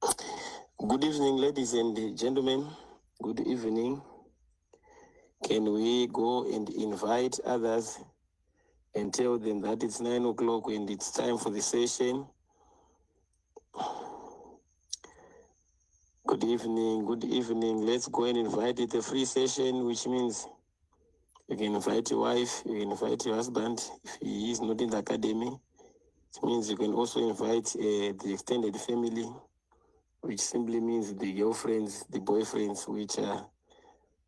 Good evening, ladies and gentlemen. Good evening. Can we go and invite others and tell them that it's 9 o'clock and it's time for the session? Good evening. Good evening. Let's go and invite it a free session, which means you can invite your wife, you can invite your husband if he is not in the academy. It means you can also invite the extended family, which simply means the girlfriends, the boyfriends, which are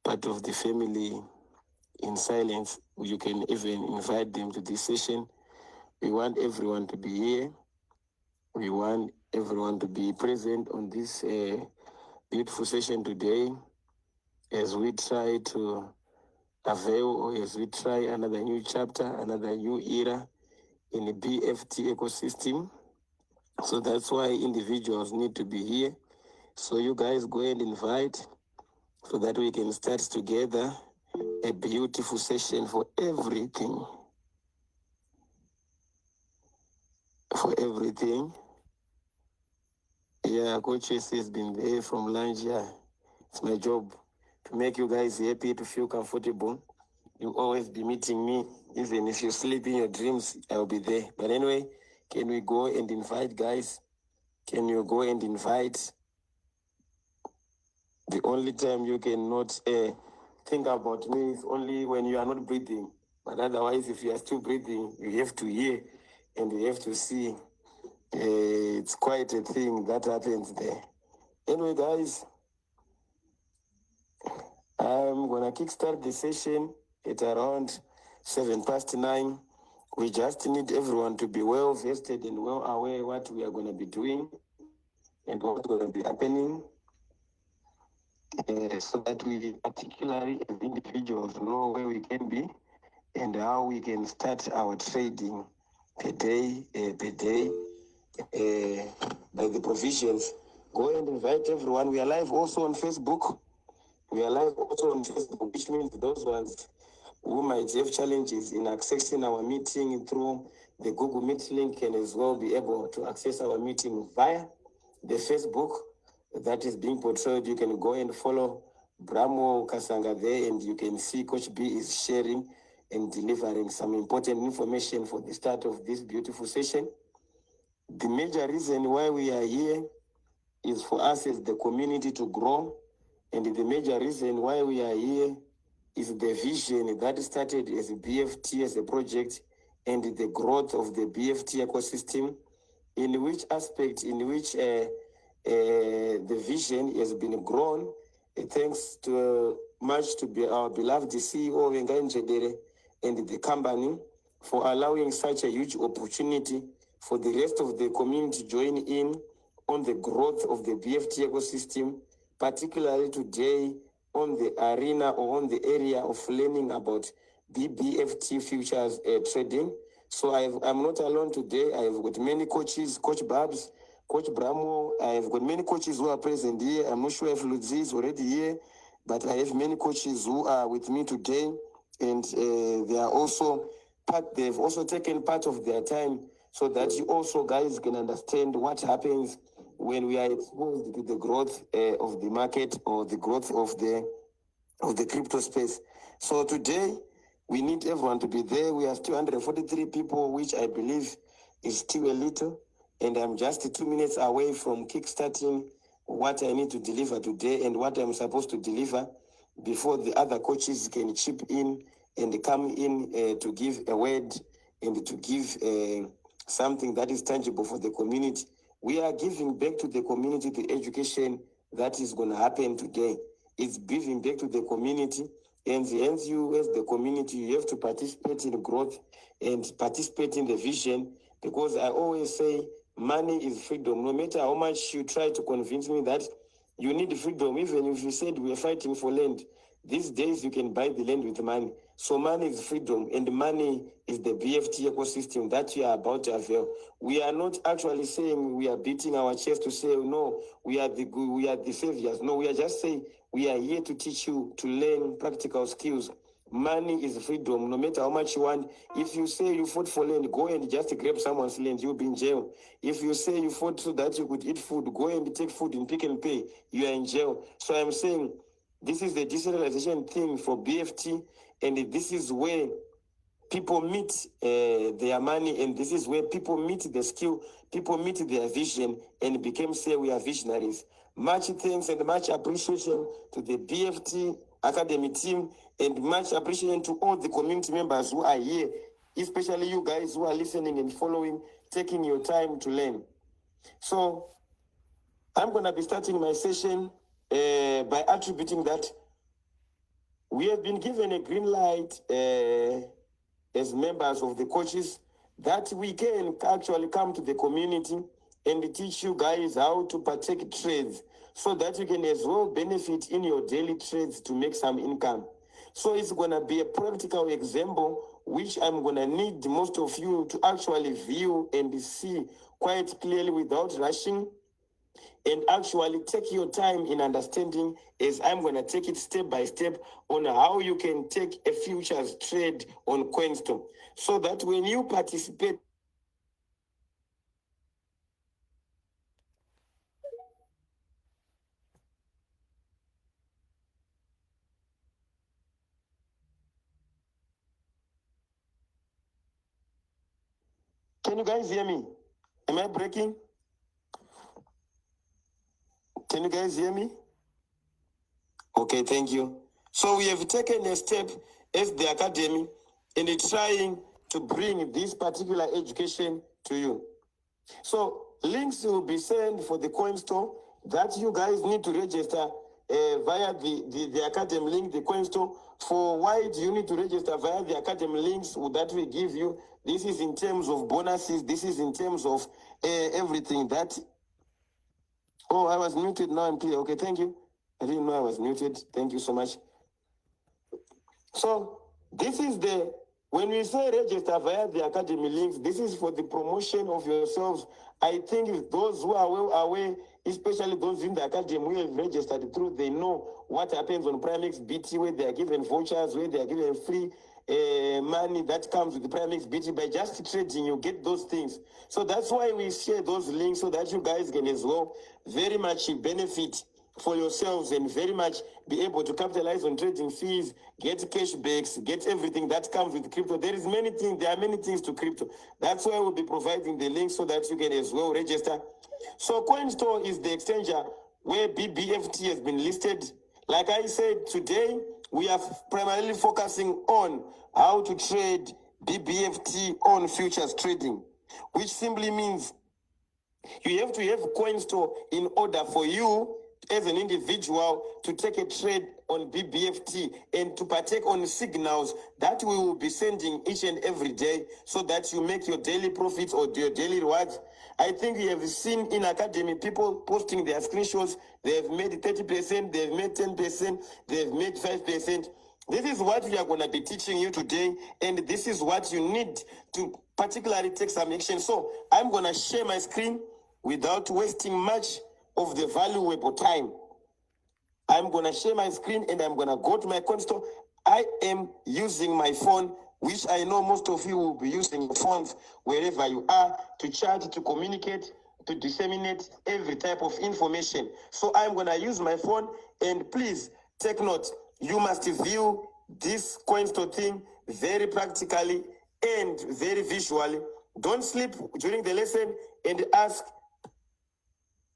part of the family in silence. You can even invite them to this session. We want everyone to be here. We want everyone to be present on this beautiful session today as we try to avail, or as we try another new chapter, another new era in the BFT ecosystem. So that's why individuals need to be here. So you guys go and invite so that we can start together a beautiful session for everything. For everything. Yeah, Coach has been there from lunch. Yeah, it's my job to make you guys happy, to feel comfortable. You always be meeting me. Even if you sleep in your dreams, I'll be there. But anyway, can we go and invite guys? Can you go and invite? The only time you cannot think about me is only when you are not breathing. But otherwise, if you are still breathing, you have to hear and you have to see. It's quite a thing that happens there. Anyway, guys, I'm gonna kickstart the session at around 9:07. We just need everyone to be well vested and well aware what we are gonna be doing and what's gonna be happening, so that we, particularly as individuals, know where we can be and how we can start our trading per day, by the provisions. Go and invite everyone. We are live also on Facebook. We are live also on Facebook, which means those ones who might have challenges in accessing our meeting through the Google Meet link can as well be able to access our meeting via the Facebook that is being portrayed. You can go and follow Bramo Kasanga there, and you can see Coach B is sharing and delivering some important information for the start of this beautiful session. The major reason why we are here is for us as the community to grow, and the major reason why we are here is the vision that started as a BFT, as a project, and the growth of the BFT ecosystem, in which aspect, in which the vision has been grown, thanks to much to be our beloved CEO Wengai Njedere and the company for allowing such a huge opportunity for the rest of the community to join in on the growth of the BFT ecosystem, particularly today on the arena or on the area of learning about BBFT futures trading. So I'm not alone today. I've got many coaches, Coach Babs, Coach Bramo. I've got many coaches who are present here. I'm not sure if Ludzi is already here, but I have many coaches who are with me today, and they are also they've also taken part of their time so that you also guys can understand what happens when we are exposed to the growth of the market or the growth of the crypto space. So today we need everyone to be there. We have 243 people, which I believe is still a little, and I'm just 2 minutes away from kickstarting what I need to deliver today and what I'm supposed to deliver before the other coaches can chip in and come in to give a word and to give something that is tangible for the community. We are giving back to the community the education that is going to happen today. It's giving back to the community, and hence you as the community, you have to participate in growth and participate in the vision, because I always say money is freedom. No matter how much you try to convince me that you need freedom, even if you said we are fighting for land, these days you can buy the land with money. So money is freedom, and money is the BFT ecosystem that you are about to avail. We are not actually saying we are beating our chest to say, no, we are the saviors. No, we are just saying we are here to teach you to learn practical skills, money is freedom. No matter how much you want. If you say you fought for land, go and just grab someone's land, you'll be in jail. If you say you fought so that you could eat food, go and take food in Pick and Pay, you are in jail. So I'm saying this is the decentralization thing for BFT, and this is where people meet their money, and this is where people meet the skill, people meet their vision, and became, say, we are visionaries. Much thanks and much appreciation to the BFT Academy team, and much appreciation to all the community members who are here, especially you guys who are listening and following, taking your time to learn. So I'm going to be starting my session by attributing that we have been given a green light as members of the coaches that we can actually come to the community and teach you guys how to partake trades so that you can as well benefit in your daily trades to make some income. So it's going to be a practical example which I'm going to need most of you to actually view and see quite clearly without rushing, and actually take your time in understanding, as I'm going to take it step by step on how you can take a futures trade on CoinStone, so that when you participate, can you guys hear me? Am I breaking? Can you guys hear me? Okay, thank you. So we have taken a step as the academy in trying to bring this particular education to you. So links will be sent for the coin store that you guys need to register via the academy link, the coin store. For why do you need to register via the academy links that we give you? This is in terms of bonuses. This is in terms of everything that... Oh, I was muted. Now I'm clear. Okay, thank you. I didn't know I was muted. Thank you so much. So this is when we say register via the academy links, this is for the promotion of yourselves. I think those who are well aware, especially those in the academy who have registered through, they know what happens on Primex BT, where they are given vouchers, where they are given free money that comes with the Primex BT. By just trading, you get those things. So that's why we share those links, so that you guys can as well very much benefit for yourselves and very much be able to capitalize on trading fees, get cashbacks, get everything that comes with crypto. There are many things to crypto. That's why we'll be providing the link so that you can as well register. So CoinStore is the exchanger where Bbft has been listed. Like I said, today we are primarily focusing on how to trade Bbft on futures trading, which simply means you have to have CoinStore in order for you as an individual to take a trade on Bbft and to partake on signals that we will be sending each and every day, so that you make your daily profits or your daily rewards. I think we have seen in academy people posting their screenshots. They have made 30%, they have made 10%, they have made 5%. This is what we are going to be teaching you today, and this is what you need to particularly take some action. So I'm going to share my screen without wasting much of the valuable time. I'm going to share my screen and I'm going to go to my CoinStore. I am using my phone, which I know most of you will be using your phones wherever you are, to chat, to communicate, to disseminate every type of information. So I'm going to use my phone, and please take note. You must view this CoinStore thing very practically and very visually. Don't sleep during the lesson and ask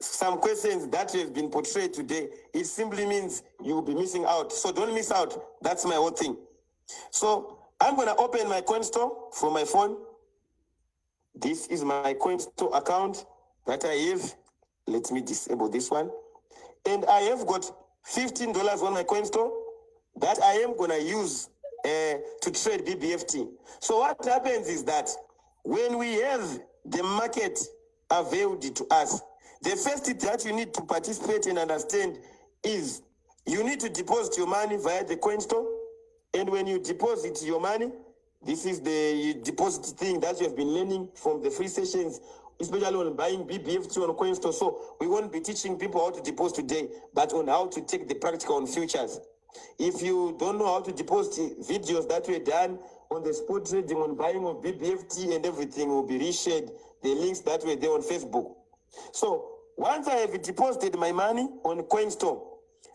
some questions that have been portrayed today. It simply means you will be missing out. So don't miss out. That's my whole thing. So I'm going to open my CoinStore from my phone. This is my CoinStore account that I have. Let me disable this one. And I have got $15 on my CoinStore that I am going to use to trade Bbft. So what happens is that when we have the market availed to us, the first thing that you need to participate and understand is you need to deposit your money via the CoinStore. And when you deposit your money, this is the deposit thing that you have been learning from the free sessions, especially on buying Bbft on CoinStore. So we won't be teaching people how to deposit today, but on how to take the practical on futures. If you don't know how to deposit videos that were done on the spot trading, on buying of Bbft and everything, will be reshared, the links that were there on Facebook. So once I have deposited my money on CoinStore,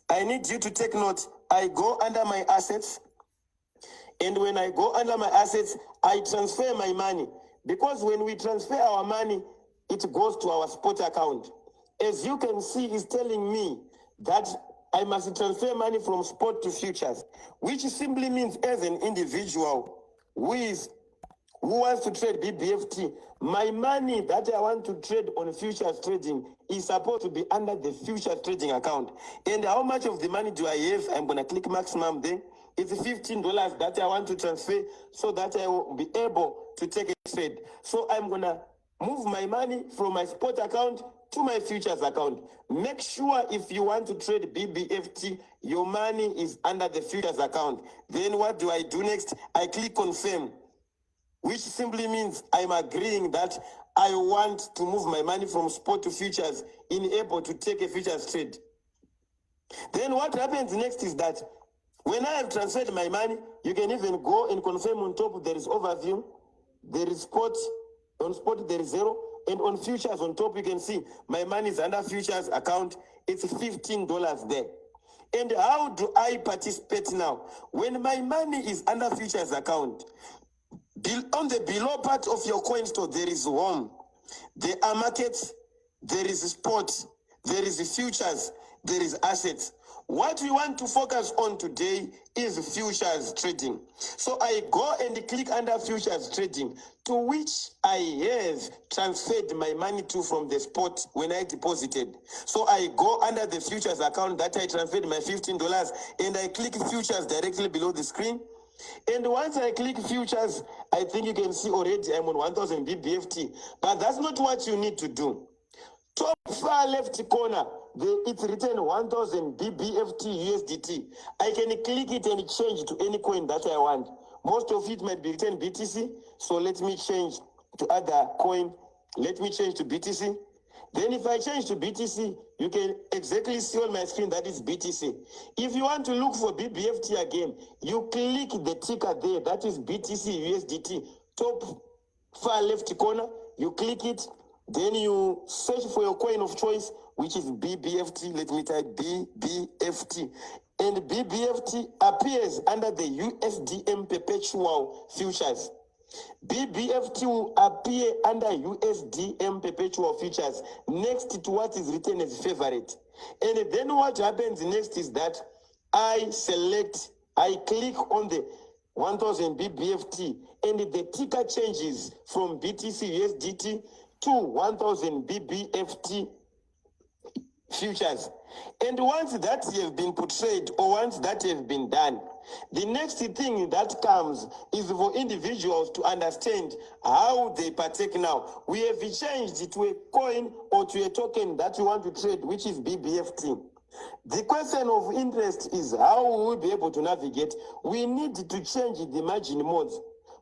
I need you to take note. I go under my assets, and when I go under my assets, I transfer my money. Because when we transfer our money, it goes to our spot account. As you can see, it's telling me that I must transfer money from spot to futures, which simply means as an individual who wants to trade Bbft, my money that I want to trade on futures trading is supposed to be under the futures trading account. And how much of the money do I have? I'm going to click maximum there. It's $15 that I want to transfer so that I will be able to take a trade. So I'm going to move my money from my spot account to my futures account. Make sure if you want to trade Bbft, your money is under the futures account. Then what do I do next? I click confirm, which simply means I'm agreeing that I want to move my money from spot to futures in able to take a futures trade. Then what happens next is that when I have transferred my money, you can even go and confirm on top. There is overview, there is spot, on spot there is zero, and on futures on top you can see my money is under futures account. It's $15 there. And how do I participate now? When my money is under futures account, on the below part of your coin store, there is home, there are markets, there is spot, there is futures, there is assets. What we want to focus on today is futures trading. So I go and click under futures trading, to which I have transferred my money to from the spot when I deposited. So I go under the futures account that I transferred my $15 and I click futures directly below the screen. And once I click futures, I think you can see already I'm on 1000 Bbft. But that's not what you need to do. Top far left corner, it's written 1000 Bbft USDT. I can click it and change to any coin that I want. Most of it might be written BTC, so let me change to other coin. Let me change to BTC. Then if I change to BTC, you can exactly see on my screen that is BTC. If you want to look for Bbft again, you click the ticker there, that is BTC USDT. Top far left corner, you click it. Then you search for your coin of choice, which is Bbft. Let me type Bbft. And Bbft appears under the USDM perpetual futures. Bbft will appear under USDM perpetual futures next to what is written as favorite. And then what happens next is that I click on the 1000 Bbft, and the ticker changes from BTC USDT to 1000 Bbft futures. And once that has been portrayed, or once that has been done, the next thing that comes is for individuals to understand how they partake now. We have changed it to a coin or to a token that you want to trade, which is Bbft. The question of interest is how we will be able to navigate. We need to change the margin modes.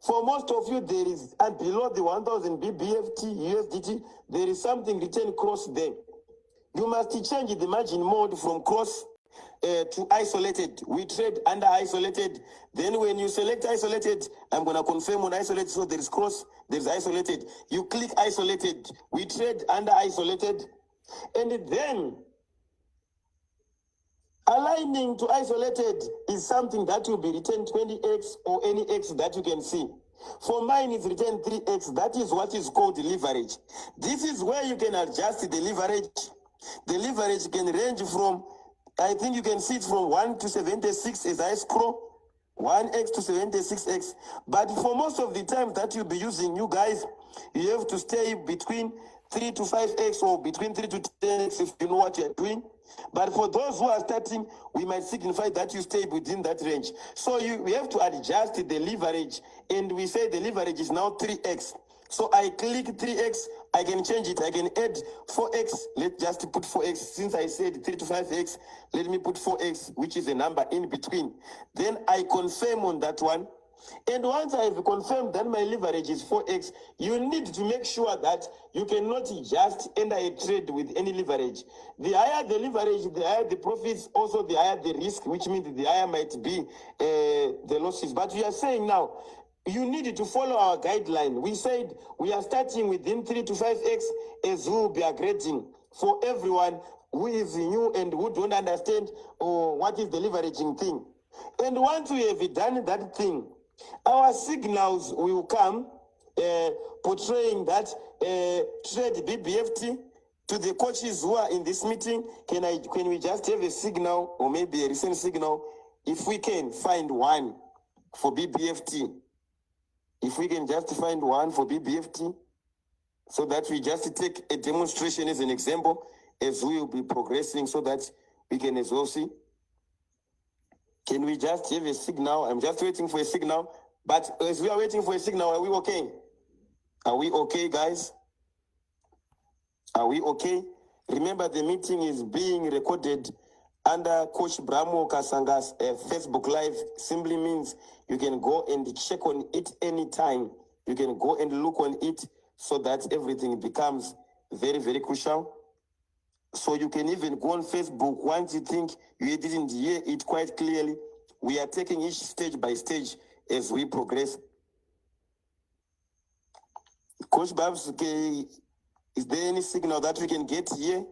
For most of you, there is, and below the 1000 Bbft USDT, there is something written cross there. You must change the margin mode from cross to isolated. We trade under isolated. Then when you select isolated, I'm going to confirm on isolated. So there is cross, there is isolated. You click isolated. We trade under isolated. And then aligning to isolated is something that will be written 20x or any x that you can see. For mine, it's written 3x. That is what is called leverage. This is where you can adjust the leverage. The leverage can range from, I think you can see it from 1 to 76 as I scroll, 1x to 76x. But for most of the time that you'll be using, you guys, you have to stay between 3 to 5x or between 3 to 10x if you know what you're doing. But for those who are starting, we might signify that you stay within that range. So we have to adjust the leverage, and we say the leverage is now 3x. So I click 3x, I can change it, I can add 4x, let's just put 4x, since I said 3 to 5x, let me put 4x, which is a number in between. Then I confirm on that one, And once I've confirmed that my leverage is 4x, you need to make sure that you cannot just enter a trade with any leverage. The higher the leverage, the higher the profits, also the higher the risk, which means the higher might be the losses. But we are saying now, you need to follow our guideline. We said we are starting within 3 to 5x as we will be upgrading for everyone who is new and who don't understand what is the leveraging thing. And once we have done that thing, our signals will come portraying that trade Bbft to the coaches who are in this meeting. Can we just have a signal or maybe a recent signal if we can find one for Bbft? If we can just find one for Bbft, so that we just take a demonstration as an example as we will be progressing, so that we can as well see. Can we just have a signal? I'm just waiting for a signal. But as we are waiting for a signal, are we okay? Are we okay, guys? Are we okay? Remember, the meeting is being recorded under Coach Bramo Kasanga's Facebook Live. Simply means you can go and check on it anytime. You can go and look on it so that everything becomes very, very crucial. So you can even go on Facebook once you think you didn't hear it quite clearly. We are taking each stage by stage as we progress. Coach Babs, okay, is there any signal that we can get here?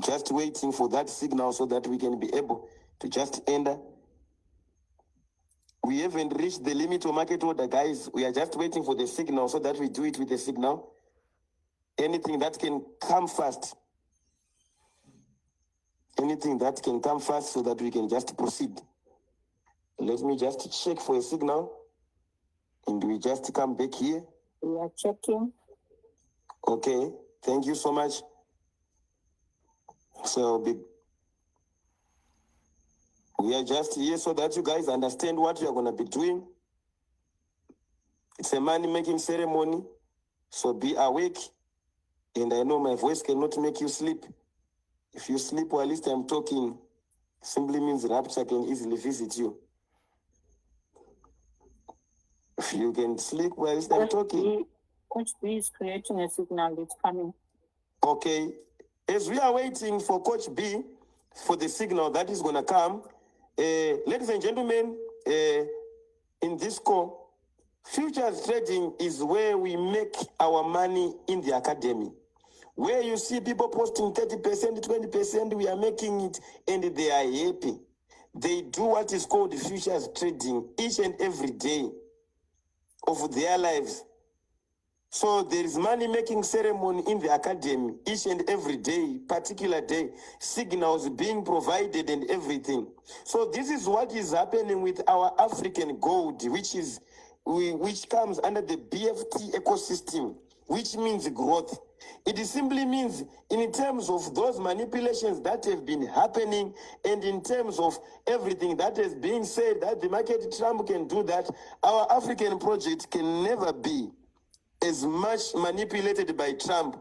Just waiting for that signal so that we can be able to just enter. We haven't reached the limit of market order, guys. We are just waiting for the signal so that we do it with the signal. Anything that can come fast. Anything that can come fast so that we can just proceed. Let me just check for a signal. And we just come back here. We are checking. Okay, thank you so much. So we are just here so that you guys understand what you are going to be doing. It's a money-making ceremony, so be awake. And I know my voice cannot make you sleep. If you sleep while I'm talking, simply means rapture can easily visit you. If you can sleep while I'm talking. Coach B is creating a signal. It's coming. Okay. As we are waiting for Coach B for the signal that is going to come, ladies and gentlemen, in this call, futures trading is where we make our money in the academy. Where you see people posting 30%, 20%, we are making it and they are happy. They do what is called futures trading each and every day of their lives. So there is money-making ceremony in the academy each and every day, particular day, signals being provided and everything. So this is what is happening with our African gold, which comes under the BFT ecosystem, which means growth. It simply means in terms of those manipulations that have been happening and in terms of everything that is being said that the market Trump can do that, our African project can never be as much manipulated by Trump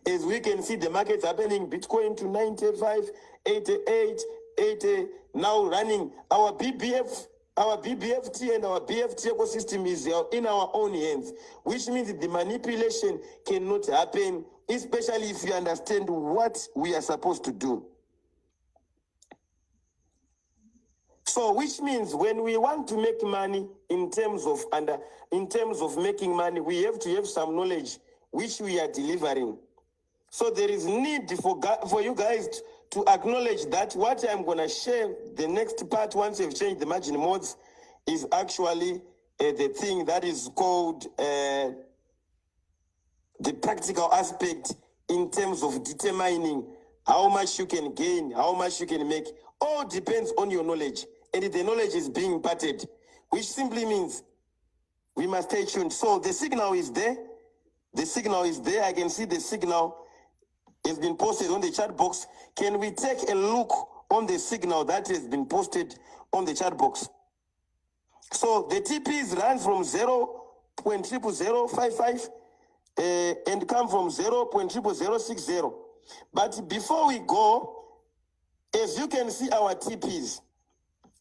as we can see the markets happening. Bitcoin to 95, 88, 80, now running. Our BBFT and our BFT ecosystem is in our own hands, which means the manipulation cannot happen, especially if you understand what we are supposed to do. So, which means when we want to make money in terms of making money, we have to have some knowledge which we are delivering. So there is need for you guys to acknowledge that what I'm going to share, the next part, once you've changed the margin modes, is actually the thing that is called the practical aspect in terms of determining how much you can gain, how much you can make. All depends on your knowledge. And the knowledge is being imparted, which simply means we must stay tuned. So the signal is there. The signal is there. I can see the signal has been posted on the chat box. Can we take a look on the signal that has been posted on the chat box? So the TPs run from 0.00055 and come from 0.00060. But before we go, as you can see our TPs,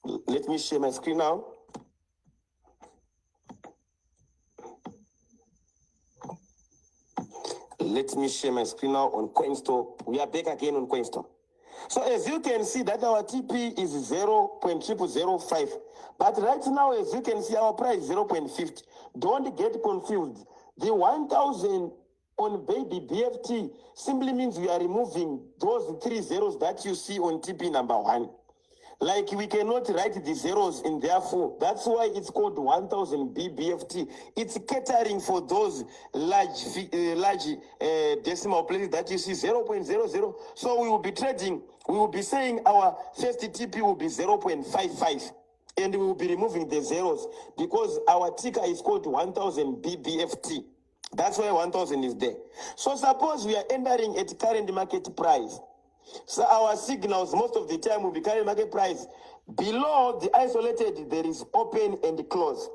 Let me share my screen now. Let me share my screen now on CoinStore. We are back again on CoinStore. So as you can see that our TP is 0.0005. But right now, as you can see, our price is 0.50. Don't get confused. The 1,000 on baby BFT simply means we are removing those 3 zeros that you see on TP number 1. Like we cannot write the zeros in therefore. That's why it's called 1000 BBFT. It's catering for those large decimal places that you see 0.00. So we will be trading. We will be saying our first TP will be 0.55. And we will be removing the zeros because our ticker is called 1000 BBFT. That's why 1000 is there. So suppose we are entering at current market price. So our signals most of the time will be current market price. Below the isolated, there is open and close.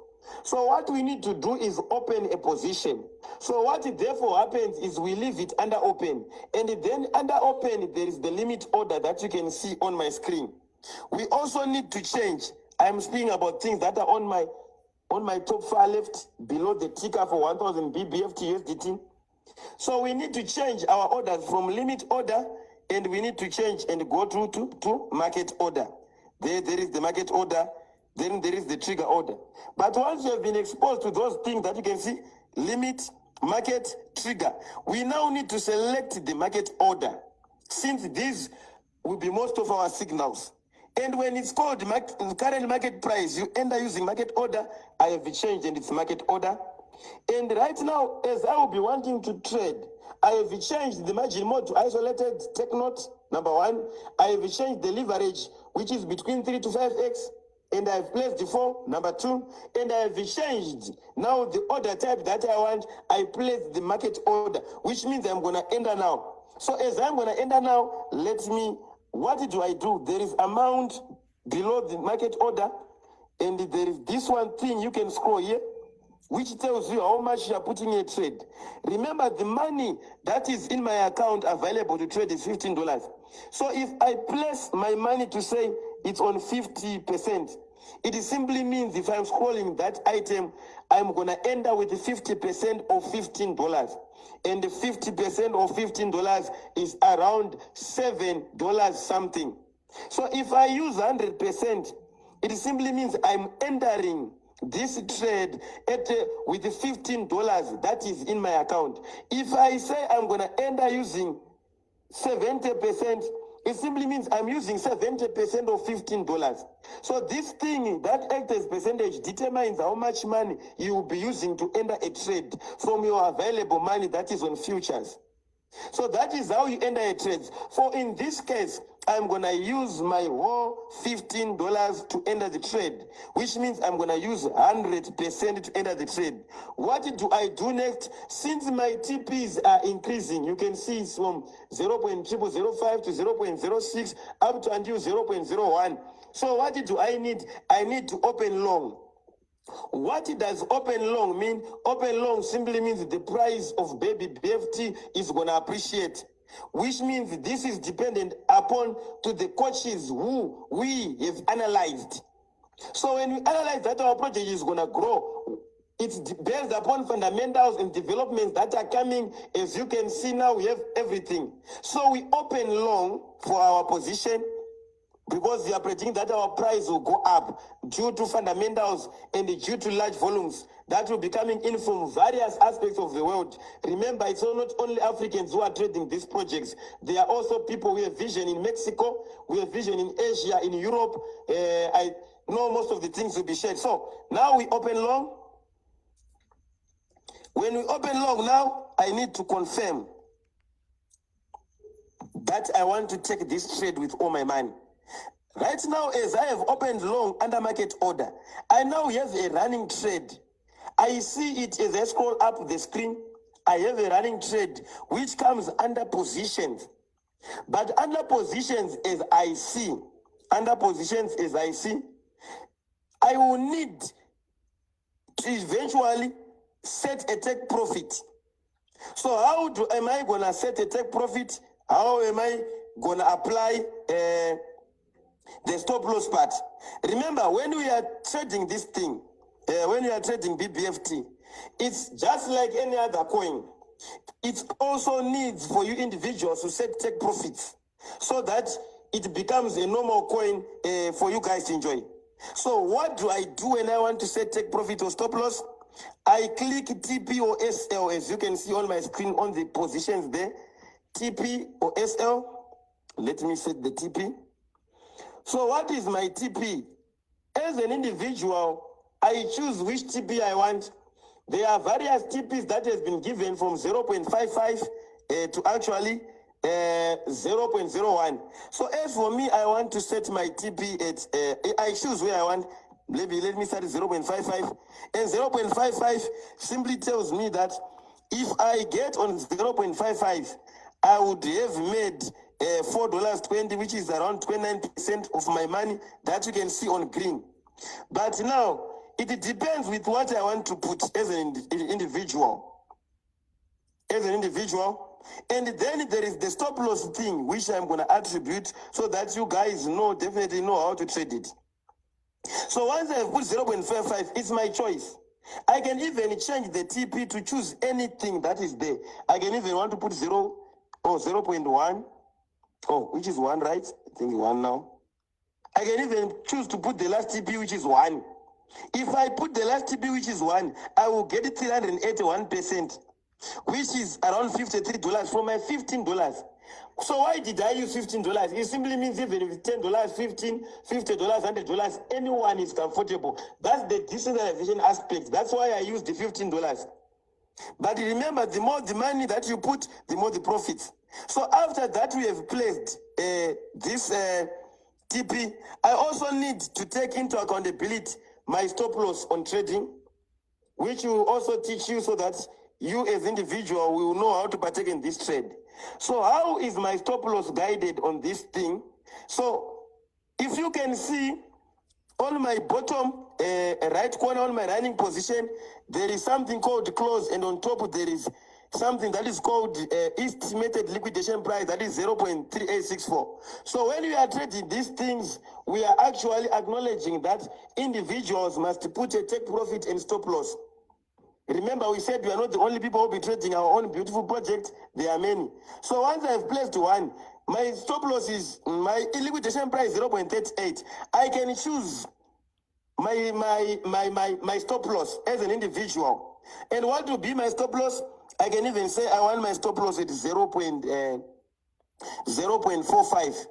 So what we need to do is open a position. So what therefore happens is we leave it under open. And then under open, there is the limit order that you can see on my screen. We also need to change. I'm speaking about things that are on my top far left below the ticker for 1000 BBFT USDT. So we need to change our orders from limit order, and we need to change and go through to market order. There is the market order, then there is the trigger order. But once you have been exposed to those things that you can see, limit, market, trigger, we now need to select the market order, since these will be most of our signals. And when it's called current market price, you end up using market order. I have changed and it's market order. And right now, as I will be wanting to trade, I have changed the margin mode to isolated. Take note, number 1. I have changed the leverage, which is between 3 to 5x. And I have placed the 4, number 2. And I have changed now the order type that I want. I placed the market order, which means I'm going to enter now. So as I'm going to enter now, what do I do? There is amount below the market order. And there is this one thing you can scroll here, which tells you how much you are putting in a trade. Remember, the money that is in my account available to trade is $15. So if I place my money to say it's on 50%, it simply means if I'm scrolling that item, I'm going to end up with 50% of $15. And the 50% of $15 is around $7 something. So if I use 100%, it simply means I'm entering this trade with the $15 that is in my account. If I say I'm going to end up using 70%, it simply means I'm using 70% of $15. So this thing that acts as percentage determines how much money you will be using to enter a trade from your available money that is on futures. So that is how you enter a trade. For in this case, I'm going to use my whole $15 to enter the trade, which means I'm going to use 100% to enter the trade. What do I do next? Since my TPs are increasing, you can see it's from 0.0005 to 0.06 up to until 0.01. So what do I need? I need to open long. What does open long mean? Open long simply means the price of baby BFT is going to appreciate, which means this is dependent upon to the coaches who we have analyzed. So when we analyze that our project is going to grow, it's based upon fundamentals and developments that are coming. As you can see now, we have everything. So we open long for our position, because we are predicting that our price will go up due to fundamentals and due to large volumes that will be coming in from various aspects of the world. Remember, it's not only Africans who are trading these projects. There are also people who have vision in Mexico, we have vision in Asia, in Europe. I know most of the things will be shared. So now we open long. When we open long now, I need to confirm that I want to take this trade with all my money. Right now, as I have opened long under market order, I now have a running trade. I see it as I scroll up the screen. I have a running trade which comes under positions. But under positions as I see, I will need to eventually set a take profit. So how am I going to set a take profit? How am I going to apply the stop loss part. Remember, when we are trading this thing, when we are trading Bbft, it's just like any other coin. It also needs for you individuals to take profits so that it becomes a normal coin for you guys to enjoy. So what do I do when I want to take profit or stop loss? I click TP or SL, as you can see on my screen on the positions there. TP or SL. Let me set the TP. So what is my TP? As an individual, I choose which TP I want. There are various TPs that has been given from 0.55 to actually 0.01. So as for me, I want to set my TP at, I choose where I want. Maybe let me start at 0.55. And 0.55 simply tells me that if I get on 0.55, I would have made $4.20, which is around 29% of my money that you can see on green. But now, it depends with what I want to put as an individual. As an individual. And then there is the stop loss thing, which I'm going to attribute so that you guys definitely know how to trade it. So once I put 0.55, it's my choice. I can even change the TP to choose anything that is there. I can even want to put 0 or 0.1. Oh, which is 1, right? I think 1 now. I can even choose to put the last TP, which is 1. If I put the last TP, which is 1, I will get 381%, which is around $53 from my $15. So why did I use $15? It simply means even if it's $10, $15, $50, $100, anyone is comfortable. That's the decentralization aspect. That's why I use the $15. But remember, the more the money that you put, the more the profits. So after that, we have placed this TP. I also need to take into accountability my stop loss on trading, which will also teach you so that you as individual will know how to partake in this trade. So how is my stop loss guided on this thing? So if you can see on my bottom right corner on my running position, there is something called close, and on top there is something that is called estimated liquidation price, that is 0.3864. So when we are trading these things, we are actually acknowledging that individuals must put a take profit and stop loss. Remember, we said we are not the only people who will be trading our own beautiful project. There are many. So once I've placed 1, my stop loss is my liquidation price 0.38. I can choose my stop loss as an individual. And what will be my stop loss? I can even say I want my stop loss at 0.45.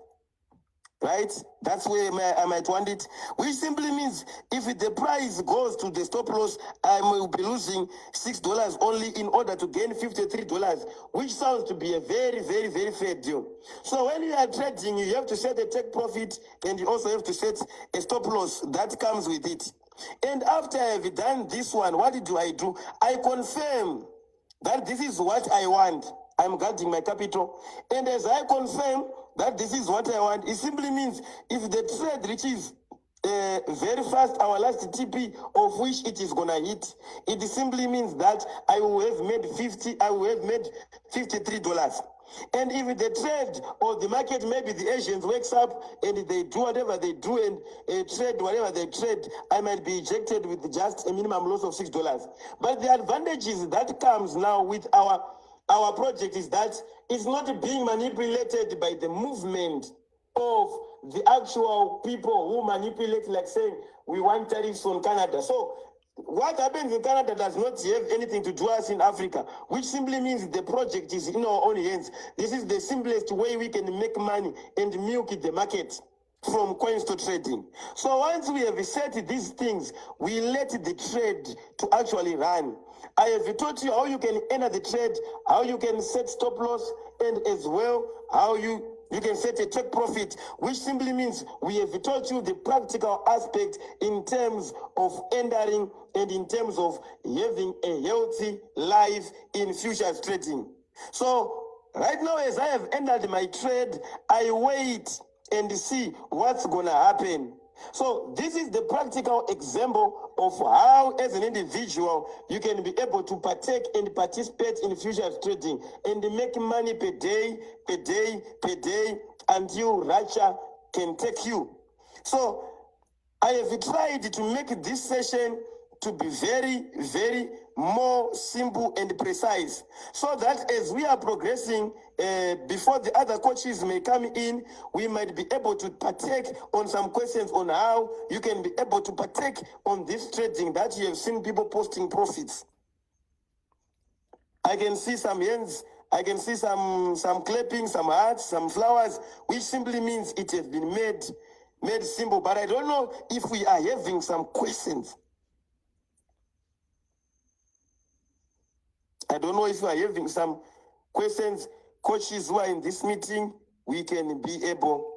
Right? That's where I might want it. Which simply means if the price goes to the stop loss, I will be losing $6 only in order to gain $53, which sounds to be a very, very, very fair deal. So when you are trading, you have to set a take profit, and you also have to set a stop loss that comes with it. And after I have done this one, what do? I confirm that this is what I want. I'm guarding my capital. And as I confirm that this is what I want, it simply means if the trade reaches very fast our last TP of which it is gonna hit, it simply means that I will have made $53. And if the trade or the market, maybe the Asians wakes up and they do whatever they do and trade whatever they trade, I might be ejected with just a minimum loss of $6. But the advantages that comes now with our project is that it's not being manipulated by the movement of the actual people who manipulate, like saying we want tariffs from Canada. So what happens in Canada does not have anything to do with us in Africa, which simply means the project is in our own hands. This is the simplest way we can make money and milk the market from coins to trading. So once we have set these things, we let the trade to actually run. I have taught you how you can enter the trade, how you can set stop loss, and as well how you can set a take profit, which simply means we have taught you the practical aspect in terms of entering and in terms of having a healthy life in futures trading. So right now, as I have entered my trade, I wait and see what's gonna happen. So this is the practical example of how, as an individual, you can be able to partake and participate in futures trading and make money per day, until rapture can take you. So I have tried to make this session to be very, very more simple and precise, so that as we are progressing, before the other coaches may come in, we might be able to partake on some questions on how you can be able to partake on this trading that you have seen people posting profits. I can see some hands, I can see some clapping, some hearts, some flowers, which simply means it has been made simple. But I don't know if we are having some questions. I don't know if we are having some questions. Coaches who are in this meeting, we can be able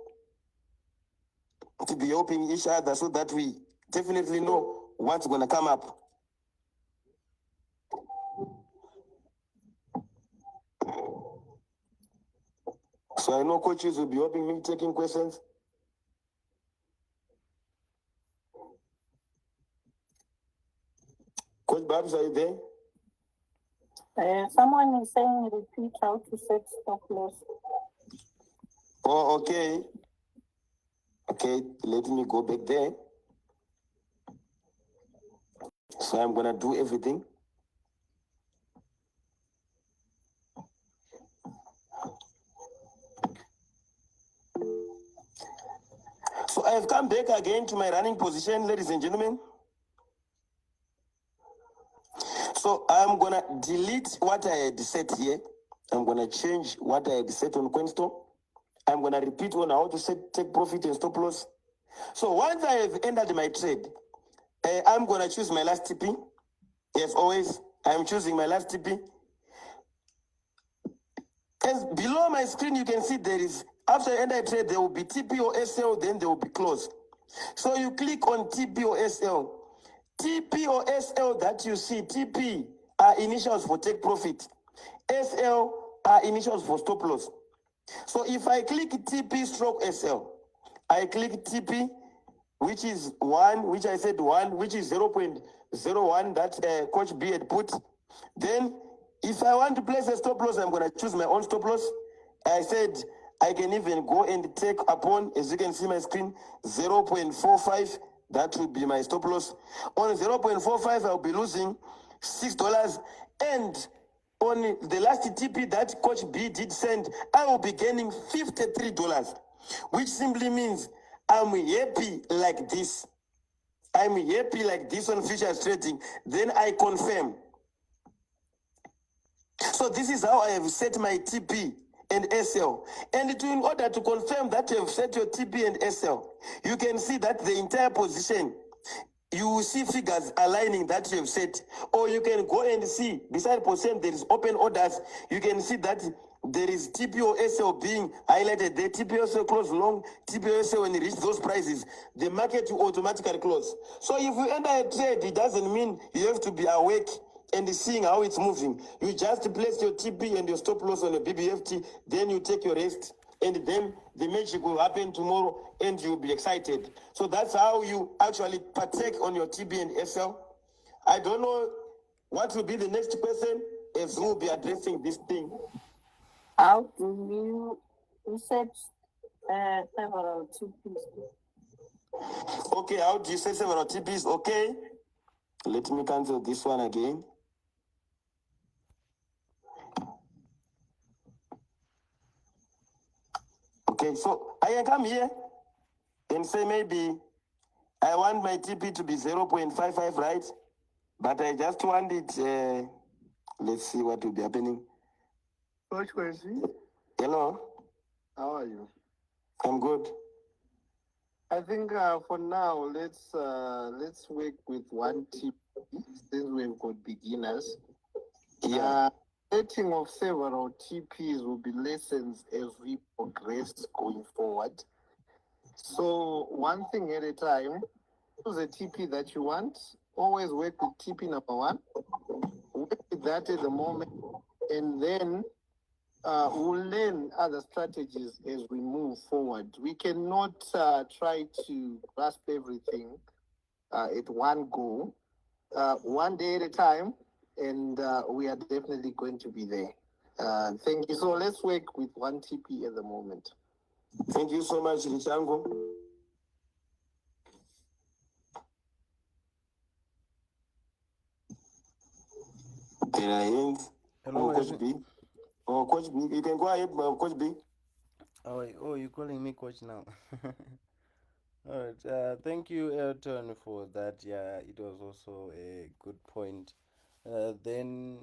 to be helping each other so that we definitely know what's going to come up. So I know coaches will be helping me taking questions. Coach Babs, are you there? Someone is saying repeat how to set stop loss. Oh, okay. Okay, let me go back there. So I'm going to do everything. So I've come back again to my running position, ladies and gentlemen. So I'm going to delete what I had set here. I'm going to change what I had set on CoinStop. I'm going to repeat on how to take profit and stop loss. So once I have entered my trade, I'm going to choose my last TP. As always, I'm choosing my last TP. And below my screen, you can see there is, after I enter a trade, there will be TP or SL, then there will be close. So you click on TP or SL. TP or SL that you see, TP are initials for take profit. SL are initials for stop loss. So if I click TP stroke SL, I click TP, which is 1, which I said 1, which is 0.01 that Coach B had put. Then if I want to place a stop loss, I'm going to choose my own stop loss. I said I can even go and take upon, as you can see my screen, 0.45. That would be my stop loss. On 0.45, I'll be losing $6. And on the last TP that Coach B did send, I will be gaining $53, which simply means I'm happy like this. I'm happy like this on futures trading. Then I confirm. So this is how I have set my TP and SL. And in order to confirm that you have set your TP and SL, you can see that the entire position, you will see figures aligning that you have set. Or you can go and see, beside percent, there is open orders. You can see that there is TP or SL being highlighted. The TP or SL close long, TP or SL when you reach those prices, the market will automatically close. So if you enter a trade, it doesn't mean you have to be awake and seeing how it's moving. You just place your TP and your stop loss on your Bbft, then you take your rest, and then the magic will happen tomorrow and you'll be excited. So that's how you actually partake on your TP and SL. I don't know what will be the next person as we'll be addressing this thing. How do you set several TPs? Okay, how do you set several TPs? Okay, let me cancel this one again. Okay, so I can come here and say maybe I want my TP to be 0.55, right? But I just want it, let's see what will be happening. Coach Quincy, Hello, how are you? I'm good. I think for now, let's work with one TP since we've got beginners. Yeah. Setting of several TPs will be lessons as we progress going forward. So one thing at a time, choose a TP that you want. Always work with TP number 1. Work with that at the moment, and then we'll learn other strategies as we move forward. We cannot try to grasp everything at one go, one day at a time, and we are definitely going to be there. Thank you. So let's work with one TP at the moment. Thank you so much, Richango. There are hands. Hello, Oh, is Coach it? B. Oh, Coach B. You can go ahead, Coach B. Oh, you're calling me coach now. All right. Thank you, Elton, for that. Yeah, it was also a good point. Then,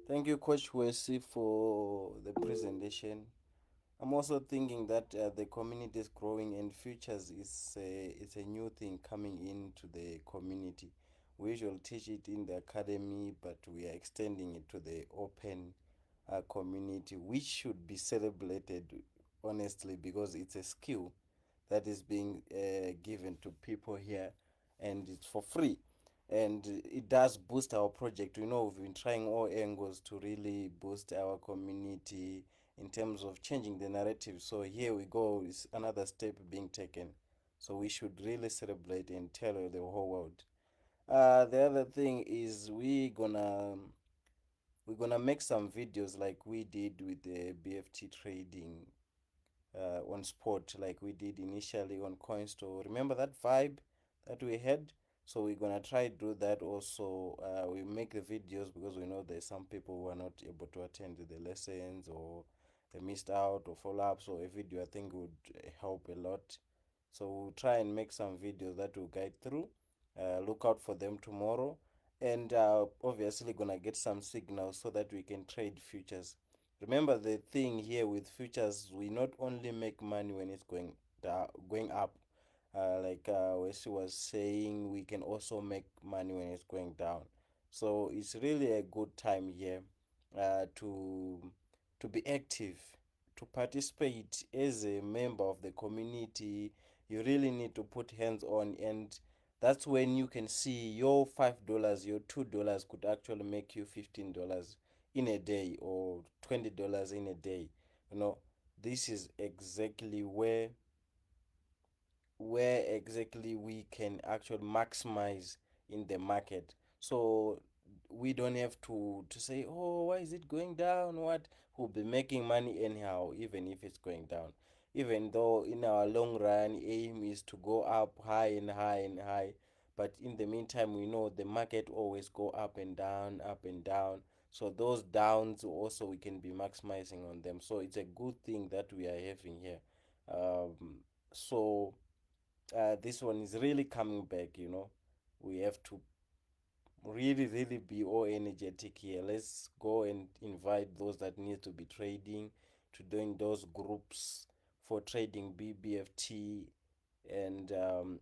thank you, Coach Wesley, for the presentation. I'm also thinking that the community is growing and futures is it's a new thing coming into the community. We usually teach it in the academy, but we are extending it to the open community, which should be celebrated honestly because it's a skill that is being given to people here and it's for free and it does boost our project. We've been trying all angles to really boost our community in terms of changing the narrative. So here we go, is another step being taken. So we should really celebrate and tell the whole world. The other thing is we're gonna make some videos like we did with the BFT trading on spot like we did initially on CoinStore. Remember that vibe that we had? So we're gonna try do that also. We make the videos because we know there's some people who are not able to attend the lessons or they missed out or follow up. So a video I think would help a lot. So we'll try and make some videos that will guide through. Look out for them tomorrow. And obviously gonna get some signals so that we can trade futures. Remember the thing here with futures, we not only make money when it's going up, like Wesley was saying, we can also make money when it's going down. So it's really a good time here uh, to to be active, to participate as a member of the community. You really need to put hands on, and that's when you can see your $5, your $2 could actually make you $15 in a day or $20 in a day. you know this is exactly where exactly we can actually maximize in the market. So we don't have to say, oh, why is it going down? What? We'll be making money anyhow, even if it's going down. Even though in our long run aim is to go up high and high and high. But in the meantime, we know the market always go up and down, up and down. So those downs also we can be maximizing on them. So it's a good thing that we are having here. So this one is really coming back. We have to really be all energetic here. Let's go and invite those that need to be trading to join those groups for trading BBFT. And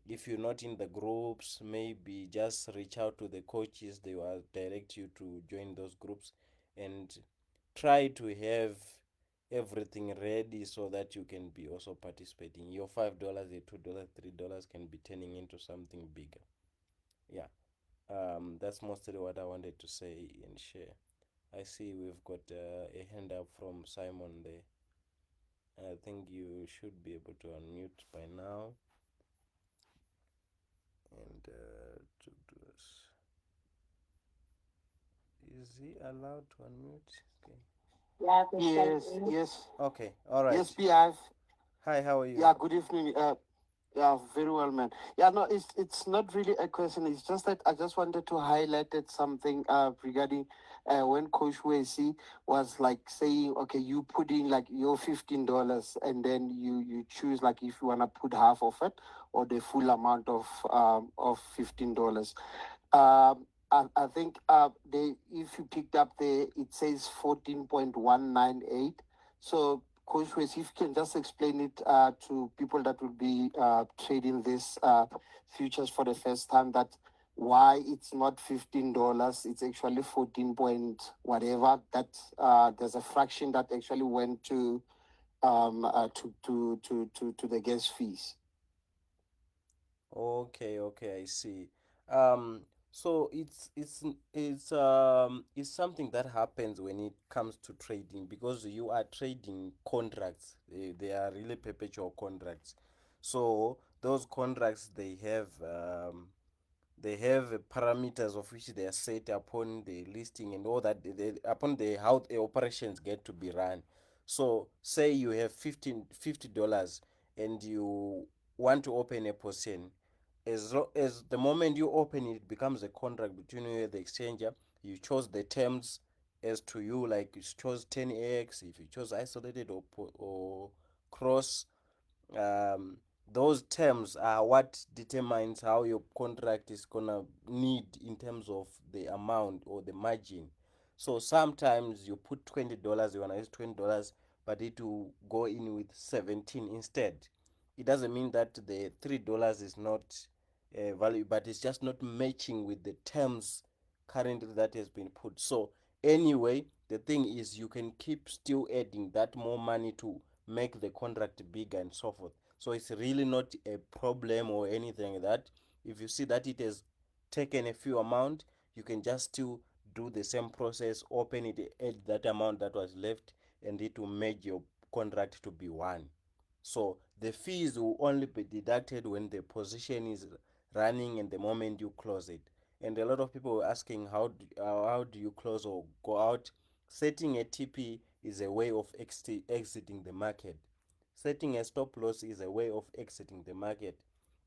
if you're not in the groups, maybe just reach out to the coaches. They will direct you to join those groups and try to have everything ready so that you can be also participating. Your $5, your $2, $3 can be turning into something bigger. Yeah. That's mostly what I wanted to say and share. I see we've got a hand up from Simon there. I think you should be able to unmute by now and to do this. Is he allowed to unmute? Okay. Yeah, they can Yes, hear. yes, Okay. All yes, right. PIF. Hi. How are you? Yeah, good evening. Yeah, very well, man. Yeah, no, it's not really a question. It's just that I just wanted to highlight that something regarding when Coach Wesi was like saying, okay, you put in like your $15 and then you choose like if you wanna put half of it or the full amount of $15. I think they if you picked up the it says 14.198. So Coach Wes, if you can just explain it to people that will be trading this futures for the first time, that why it's not $15, it's actually 14 point whatever. That there's a fraction that actually went to the gas fees. Okay, I see. So it's something that happens when it comes to trading because you are trading contracts. They are really perpetual contracts. So those contracts they have parameters of which they are set upon the listing and all that upon the how the operations get to be run. So say you have $50 and you want to open a position. As the moment you open it, it becomes a contract between you and the exchanger. You chose the terms as to you, like you chose 10x, if you chose isolated or cross, um, those terms are what determines how your contract is gonna need in terms of the amount or the margin. So sometimes you put $20, you wanna use $20, but it will go in with 17 instead. It doesn't mean that the $3 is not value, but it's just not matching with the terms currently that has been put. So anyway, the thing is you can keep still adding that more money to make the contract bigger and so forth. So it's really not a problem or anything like that. If you see that it has taken a few amount, you can just still do the same process, open it, add that amount that was left, and it will make your contract to be one. So the fees will only be deducted when the position is running and the moment you close it. And a lot of people were asking how do you close or go out. Setting a TP is a way of exiting the market. Setting a stop loss is a way of exiting the market.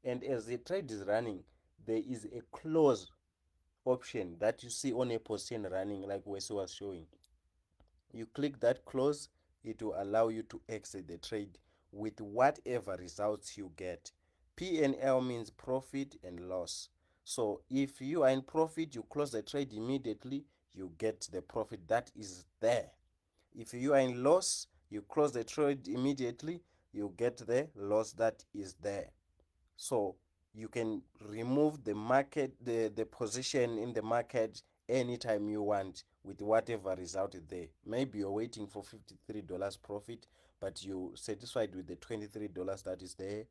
And as the trade is running, there is a close option that you see on a position running, like Wesley was showing. You click that close, it will allow you to exit the trade with whatever results you get. P&L means profit and loss. So if you are in profit, you close the trade immediately, you get the profit that is there. If you are in loss, you close the trade immediately, you get the loss that is there. So you can remove the market, the position in the market anytime you want with whatever result is there. Maybe you're waiting for $53 profit, but you satisfied with the $23 that is there,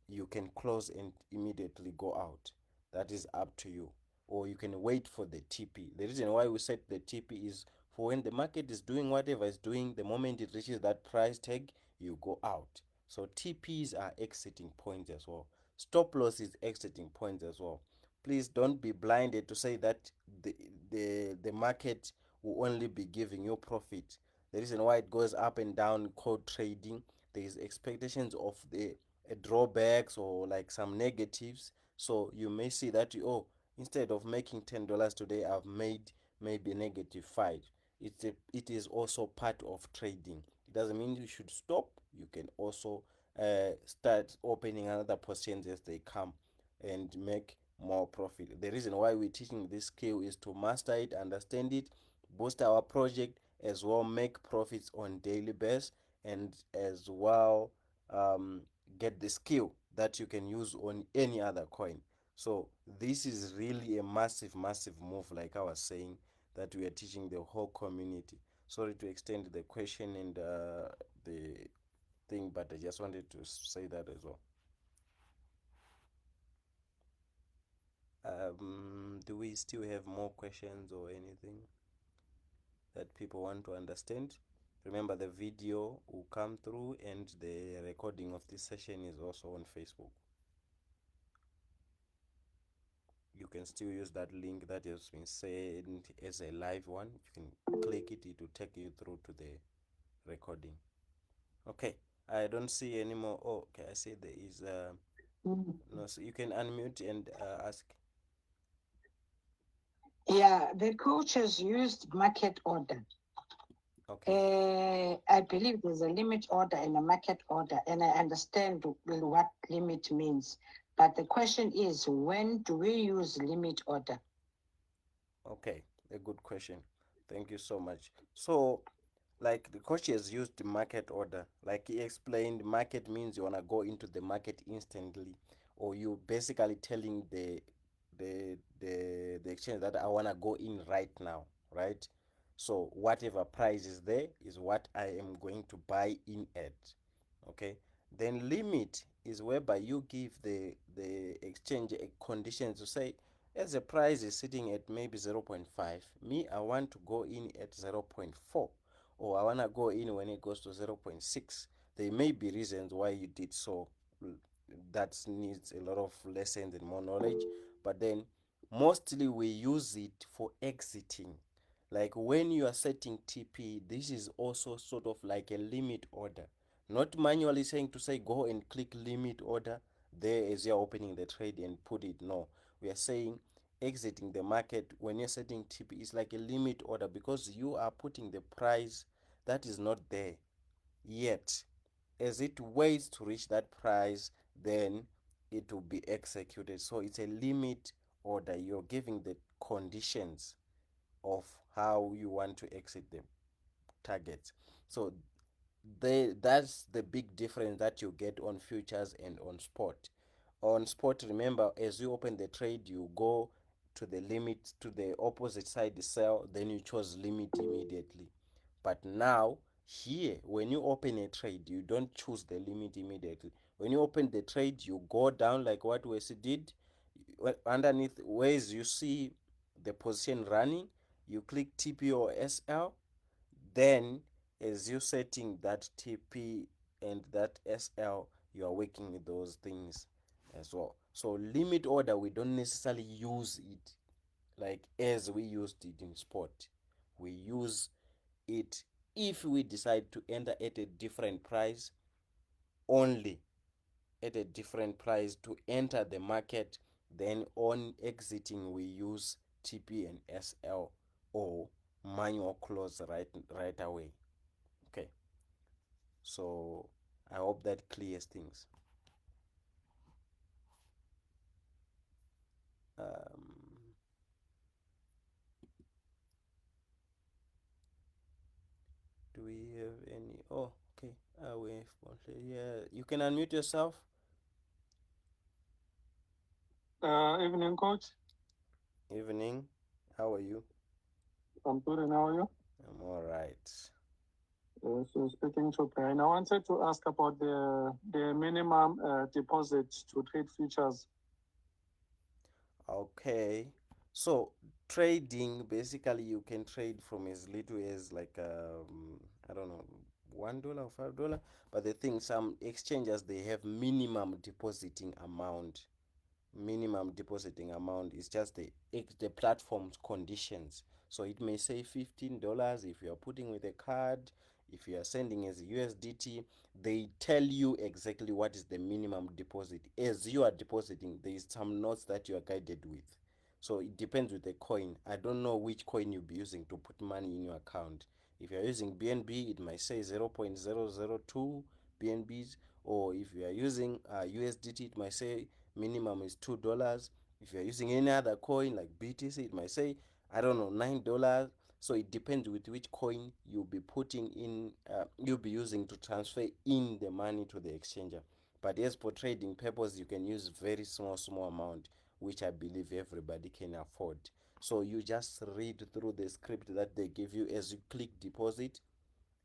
you can close and immediately go out. That is up to you. Or you can wait for the TP. The reason why we set the TP is for when the market is doing whatever it's doing, the moment it reaches that price tag, you go out. So TPs are exiting points as well. Stop loss is exiting points as well. Please don't be blinded to say that the market will only be giving you profit. The reason why it goes up and down called trading, there is expectations of the drawbacks or like some negatives. So you may see that oh, instead of making $10 today, I've made maybe -5. It is also part of trading. It doesn't mean you should stop. You can also start opening another positions as they come and make more profit. The reason why we're teaching this skill is to master it, understand it, boost our project, as well make profits on daily basis, and as well get the skill that you can use on any other coin. So this is really a massive move, like I was saying, that we are teaching the whole community. Sorry to extend the question and the thing, but I just wanted to say that as well. Do we still have more questions or anything that people want to understand? Remember, the video will come through and the recording of this session is also on Facebook. You can still use that link that has been sent as a live one. You can click it, it will take you through to the recording. Okay, I don't see any more. Oh, okay, I see there is no, so you can unmute and ask. Yeah, the coach has used market order. Okay. I believe there's a limit order and a market order, and I understand what limit means. But the question is, when do we use limit order? Okay, a good question. Thank you so much. So, like the coach has used the market order, like he explained, market means you wanna go into the market instantly, or you basically telling the exchange that I wanna go in right now, right? So whatever price is there is what I am going to buy in at. Okay. Then limit is whereby you give the exchange a condition to say, as the price is sitting at maybe 0.5, me I want to go in at 0.4, or I want to go in when it goes to 0.6. There may be reasons why you did so. That needs a lot of lessons and more knowledge, but then mostly we use it for exiting. Like when you are setting TP, this is also sort of like a limit order, not manually saying to say go and click limit order there as you're opening the trade and put it. No, we are saying exiting the market when you're setting TP is like a limit order, because you are putting the price that is not there yet. As it waits to reach that price, then it will be executed. So it's a limit order. You're giving the conditions of how you want to exit the target. So that's the big difference that you get on futures and on spot. On spot, remember, as you open the trade, you go to the limit, to the opposite side, the sell, then you choose limit immediately. But now here, when you open a trade, you don't choose the limit immediately. When you open the trade, you go down like what we did. Underneath ways you see the position running, you click TP or SL. Then as you setting that TP and that SL, you are working with those things as well. So limit order, we don't necessarily use it like as we used it in spot. We use it if we decide to enter at a different price, only at a different price to enter the market. Then on exiting, we use TP and SL or manual close right away. Okay, so I hope that clears things. um, do we have any? Oh, okay. We have, yeah, you can unmute yourself. Evening, coach. Evening, how are you? I'm good, and how are you? I'm all right. So speaking to Brian, I wanted to ask about the minimum deposit to trade futures. Okay, so trading, basically you can trade from as little as like I don't know, $1 or $5. But the thing, some exchanges, they have minimum depositing amount is just the platform's conditions. So it may say $15 if you are putting with a card. If you are sending as USDT, they tell you exactly what is the minimum deposit. As you are depositing, there is some notes that you are guided with. So it depends with the coin. I don't know which coin you'll be using to put money in your account. If you're using BNB, it might say 0.002 BNBs. Or if you are using USDT, it might say minimum is $2. If you're using any other coin like BTC, it might say, I don't know, $9. So it depends with which coin you'll be putting in, you'll be using to transfer in the money to the exchanger. But as for trading purpose, you can use very small amount, which I believe everybody can afford. So you just read through the script that they give you as you click deposit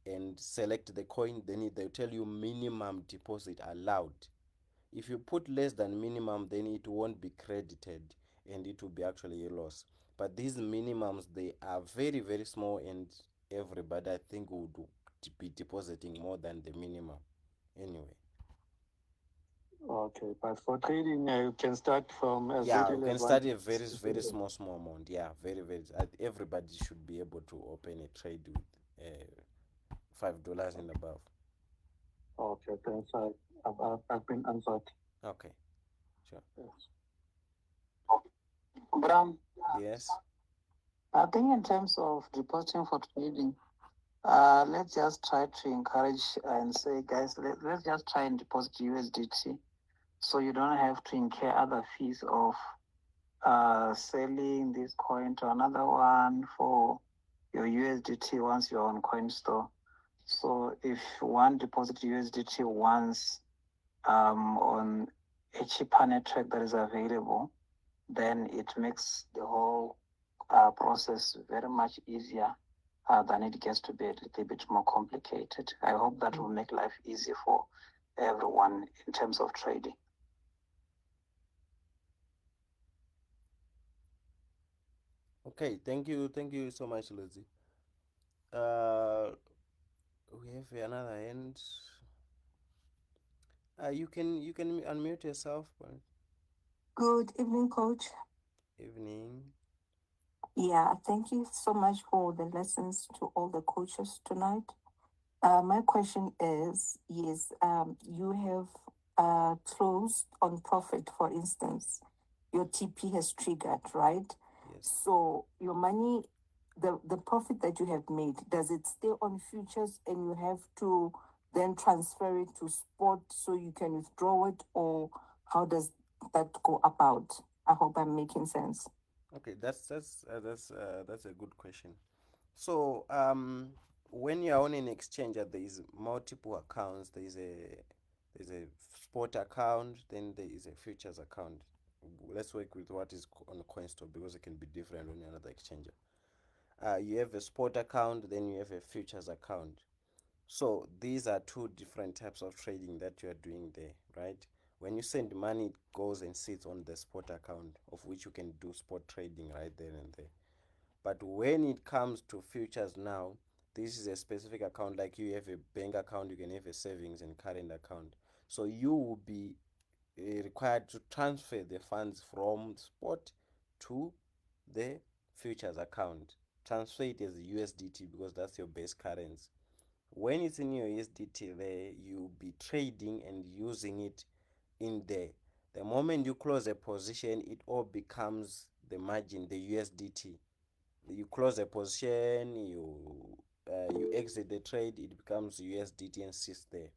and select the coin. Then they'll tell you minimum deposit allowed. If you put less than minimum, then it won't be credited and it will be actually a loss. But these minimums, they are very small, and everybody, I think, would be depositing more than the minimum anyway. Okay, but for trading, you can start from as Yeah, you little can as start one. a very small amount. Yeah, very. Everybody should be able to open a trade with $5 and above. Okay, thanks. I've been answered. Okay, sure. Yes. Bram, Yes. I think in terms of depositing for trading, let's just try to encourage and say, guys, let's just try and deposit USDT so you don't have to incur other fees of selling this coin to another one for your USDT once you're on CoinStore. So if one deposit USDT once on a cheaper network that is available, then it makes the whole process very much easier than it gets to be a little bit more complicated. I hope that will make life easy for everyone in terms of trading. Okay, thank you so much, Lizzie. Uh, we have another hand. You can unmute yourself. Good evening, Coach. Evening. Yeah, thank you so much for the lessons to all the coaches tonight. My question is, yes, you have closed on profit, for instance. your TP has triggered, right? Yes. So your money, the profit that you have made, does it stay on futures and you have to then transfer it to spot so you can withdraw it, or how does that go about? I hope I'm making sense. Okay, that's a good question. So when you're on an exchanger, there is multiple accounts. There's a spot account, then there is a futures account. Let's work with what is on CoinStore because it can be different on another exchanger. You have a spot account, then you have a futures account. So these are two different types of trading that you are doing there, right? When you send money, it goes and sits on the spot account, of which you can do spot trading right there and there. But when it comes to futures now, this is a specific account. Like you have a bank account, you can have a savings and current account. So you will be required to transfer the funds from spot to the futures account. Transfer it as USDT because that's your base currency. When it's in your USDT there, you'll be trading and using it in there. The moment you close a position, it all becomes the margin, the USDT. You close a position, you exit the trade, it becomes USDT and sits there.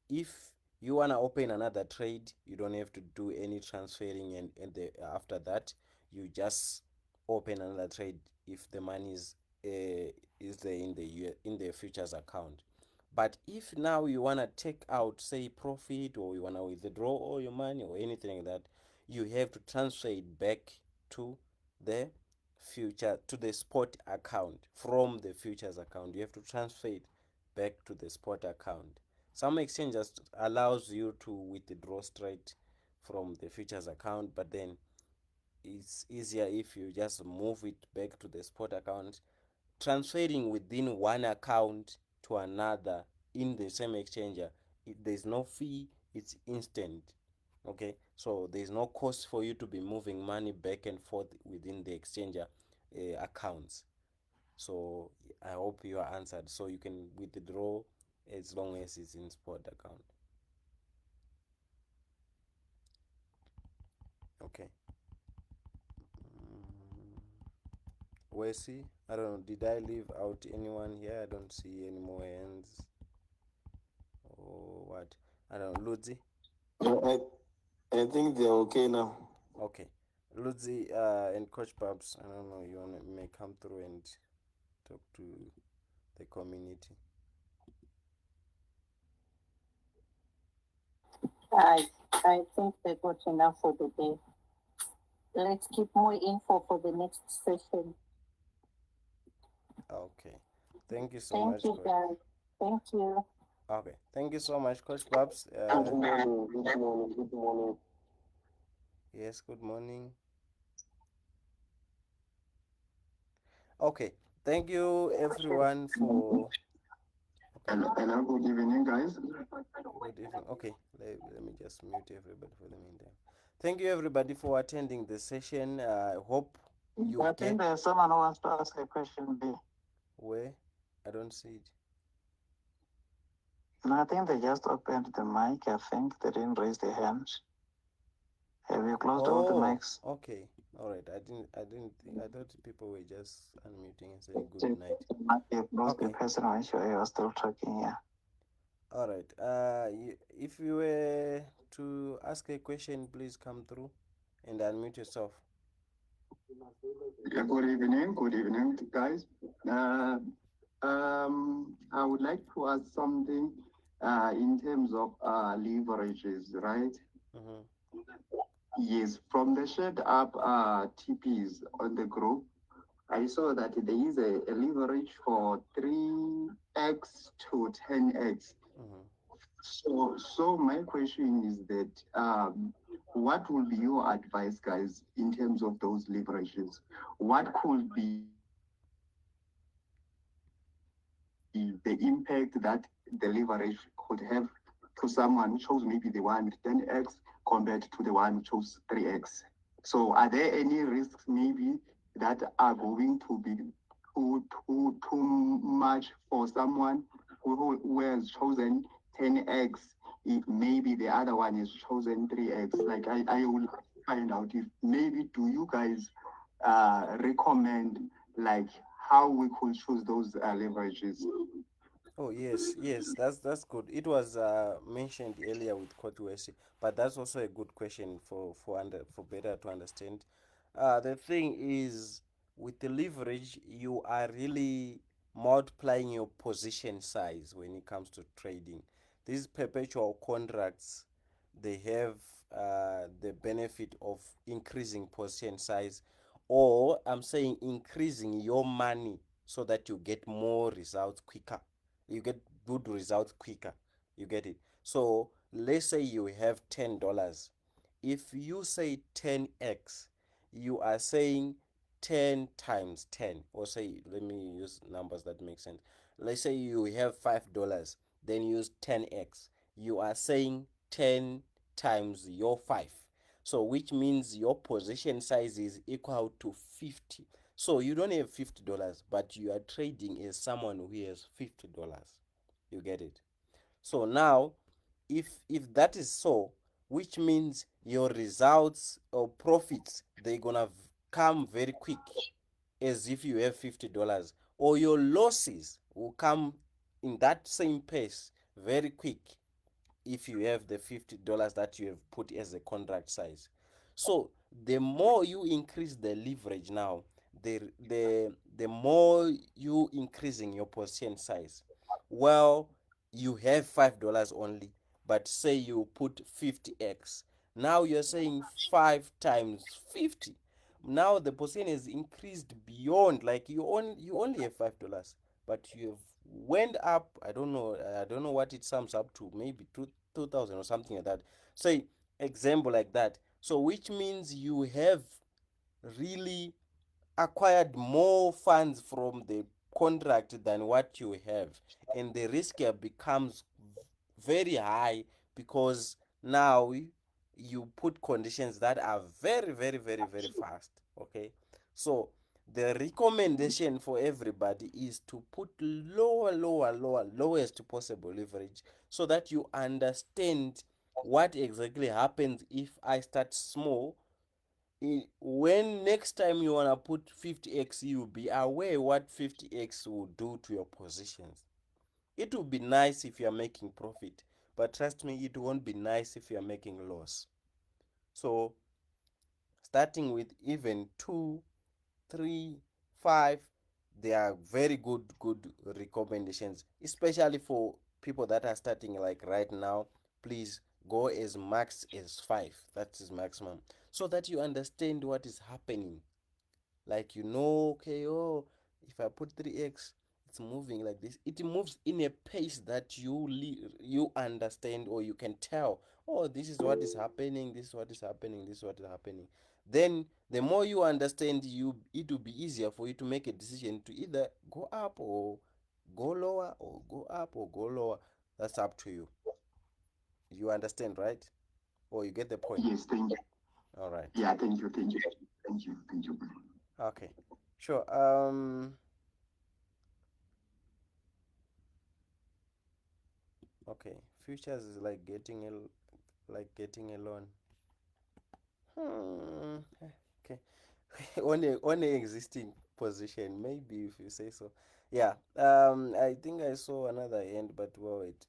If you want to open another trade, you don't have to do any transferring, after that you just open another trade if the money is there in the futures account. But if now you want to take out, say, profit, or you want to withdraw all your money or anything like that, you have to transfer it back to the the spot account. From the futures account you have to transfer it back to the spot account. Some exchanges allows you to withdraw straight from the futures account, but then it's easier if you just move it back to the spot account. Transferring within one account to another in the same exchanger, there's no fee, it's instant. Okay, so there's no cost for you to be moving money back and forth within the exchanger accounts. So I hope you are answered. So you can withdraw as long as it's in spot account. Okay. Wesley, I don't know, did I leave out anyone here? I don't see any more hands or what. I don't know. Ludzi? Yeah, I think they're okay now. Okay. Ludzi and Coach Babs, I don't know, may come through and talk to the community. I I think they got enough for the day. Let's keep more info for the next session. Okay. Thank you so Thank much, you, Coach. guys. Thank you. Okay. Thank you so much, Coach Babs. Good morning, good morning, good morning. Yes, good morning. Okay. Thank you, everyone, for. Okay. Hello, good evening, guys. Good evening. Okay, let me just mute everybody for the meantime. Thank you, everybody, for attending the session. I hope you I get think there's someone who wants to ask a question, B. where I don't see it. And I think they just opened the mic. I think they didn't raise their hand. Have you closed all the Oh, mics? okay. All right. I didn't think. I thought people were just unmuting and saying good night. You closed the Okay. person when you were still talking, yeah. All right. If you were to ask a question, please come through and unmute yourself. Yeah, good evening, guys. I would like to ask something in terms of leverages, right? Mm-hmm. Yes, from the shared up TPs on the group, I saw that there is a leverage for 3x to 10x. Mm-hmm. So my question is that what will be your advice, guys, in terms of those leverages? What could be the impact that the leverage could have to someone who chose maybe the one with 10x compared to the one who chose 3x? So are there any risks maybe that are going to be too much for someone who has chosen 10x? If maybe the other one is chosen 3x. Like I will find out if maybe do you guys recommend like how we could choose those leverages. Oh yes, yes, that's good. It was mentioned earlier with Coach Wesi, but that's also a good question for better to understand. The thing is, with the leverage, you are really multiplying your position size when it comes to trading. These perpetual contracts, they have the benefit of increasing position size, or I'm saying increasing your money so that you get more results quicker, you get good results quicker, you get it. So let's say you have $10. If you say 10x, you are saying 10 times 10, or say, let me use numbers that make sense. Let's say you have $5, then use 10x, you are saying 10 times your 5, so which means your position size is equal to 50. So you don't have $50, but you are trading as someone who has $50. You get it? So now, if that is so, which means your results or profits, they're gonna come very quick, as if you have $50, or your losses will come in that same pace very quick if you have the $50 that you have put as a contract size. So the more you increase the leverage now, the more you increasing your position size. Well, you have $5 only, but say you put 50x. Now you're saying 5 times 50. Now the position is increased beyond, like you only have $5, but you have went up. I don't know what it sums up to, maybe 2,000 or something like that. Say example like that. So which means you have really acquired more funds from the contract than what you have, and the risk here becomes very high, because now you put conditions that are very very very very fast. Okay, so the recommendation for everybody is to put lowest possible leverage, so that you understand what exactly happens if I start small. When next time you want to put 50x, you'll be aware what 50x will do to your positions. It will be nice if you're making profit, but trust me, it won't be nice if you're making loss. So starting with even 2, 3, 5, they are very good recommendations, especially for people that are starting like right now. Please go as max as 5, that is maximum, so that you understand what is happening. Like, okay, oh, if I put 3x, it's moving like this. It moves in a pace that you understand, or you can tell, oh, this is what is happening, this is what is happening, this is what is happening. Then the more you understand, it will be easier for you to make a decision to either go up or go lower, or go up or go lower. That's up to you. You understand, right? Or you get the point? Yes, thank you. All right. Yeah, thank you. Okay, sure. Okay, futures is like getting a loan. Hmm. Okay. On a existing position, maybe, if you say so. Yeah. I think I saw another end, but well, it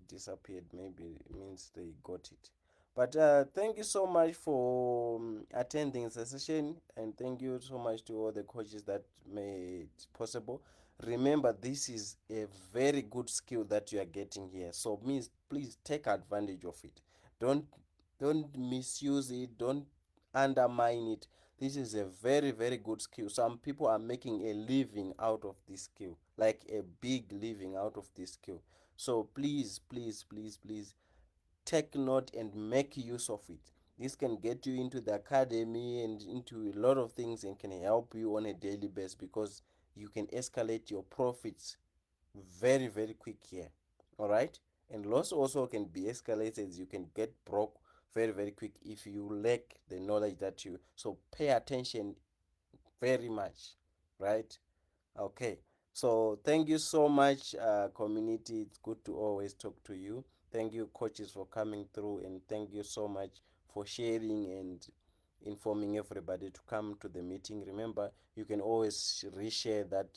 disappeared. Maybe it means they got it. But thank you so much for attending the session, and thank you so much to all the coaches that made it possible. Remember, this is a very good skill that you are getting here. So please take advantage of it. Don't don't misuse it. Don't undermine it. This is a very very good skill. Some people are making a living out of this skill, like a big living out of this skill. So please take note and make use of it. This can get you into the academy and into a lot of things, and can help you on a daily basis, because you can escalate your profits very very quick here. All right, and loss also can be escalated. You can get broke very very quick if you lack the knowledge that you, so pay attention very much, right? Okay, so thank you so much, community. It's good to always talk to you. Thank you, coaches, for coming through, and thank you so much for sharing and informing everybody to come to the meeting. Remember, you can always reshare that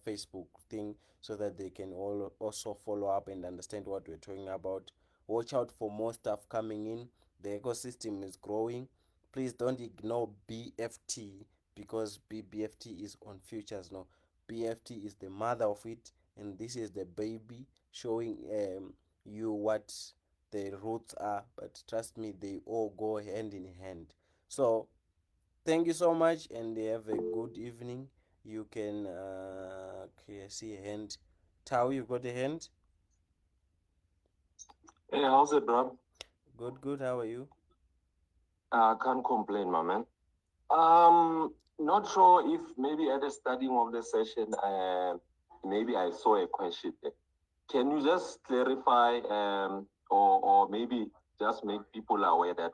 Facebook thing so that they can all also follow up and understand what we're talking about. Watch out for more stuff coming in. The ecosystem is growing. Please don't ignore BFT, because BFT is on futures now. BFT is the mother of it, and this is the baby showing you what the roots are. But trust me, they all go hand in hand. So thank you so much, and have a good evening. You can okay, I see a hand. Tao, you got a hand? Hey, how's it, bro? Good. How are you? Can't complain, my man. Not sure if maybe at the starting of the session, maybe I saw a question there. Can you just clarify, or maybe just make people aware that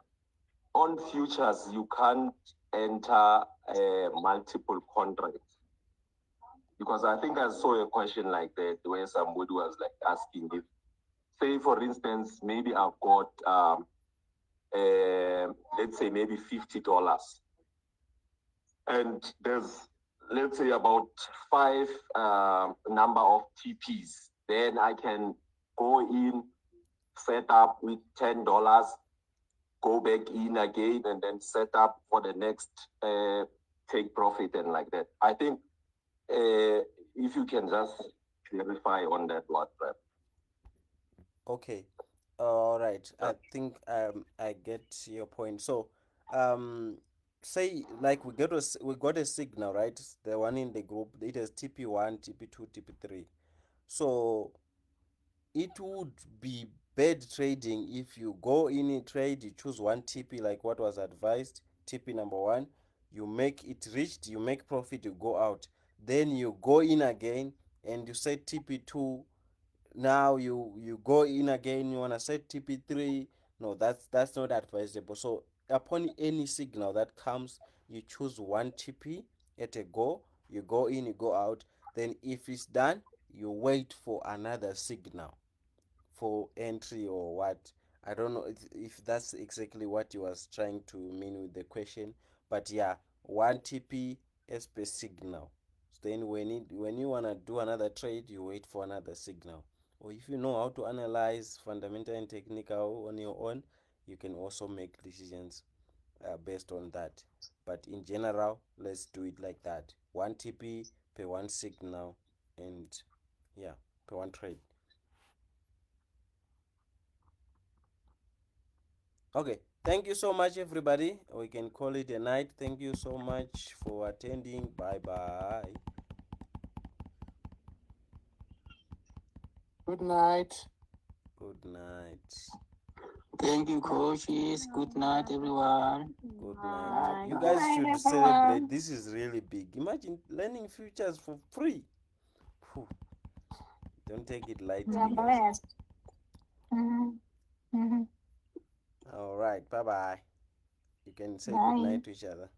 on futures you can't enter multiple contracts? Because I think I saw a question like that where somebody was like asking if, say for instance, maybe I've got let's say maybe $50, and there's, let's say, about five number of TPs. Then I can go in, set up with $10, go back in again, and then set up for the next take profit and like that. I think if you can just clarify on that one, right? Okay. All right. I think I get your point. So um say like we got a signal, right? The one in the group, it has TP1, TP2, TP3. So it would be bad trading if you go in a trade, you choose one TP like what was advised, TP number one, you make it reached, you make profit, you go out. Then you go in again and you say TP2, now you go in again, you want to set TP3. No, that's not advisable. So upon any signal that comes, you choose one TP at a go, you go in, you go out. Then if it's done, you wait for another signal for entry or what. I don't know if that's exactly what you was trying to mean with the question, but yeah, one TP as per signal. So then when you wanna do another trade, you wait for another signal. Or if you know how to analyze fundamental and technical on your own, you can also make decisions based on that. But in general, let's do it like that: one TP per one signal, and yeah, per one trade. Okay, thank you so much, everybody. We can call it a night. Thank you so much for attending. Bye bye. Good night. Good night. Thank you, coaches. Good night, everyone. Good night. You guys should celebrate. This is really big. Imagine learning futures for free. Phew. Don't take it lightly, guys. All right. Bye bye. You can say good night to each other.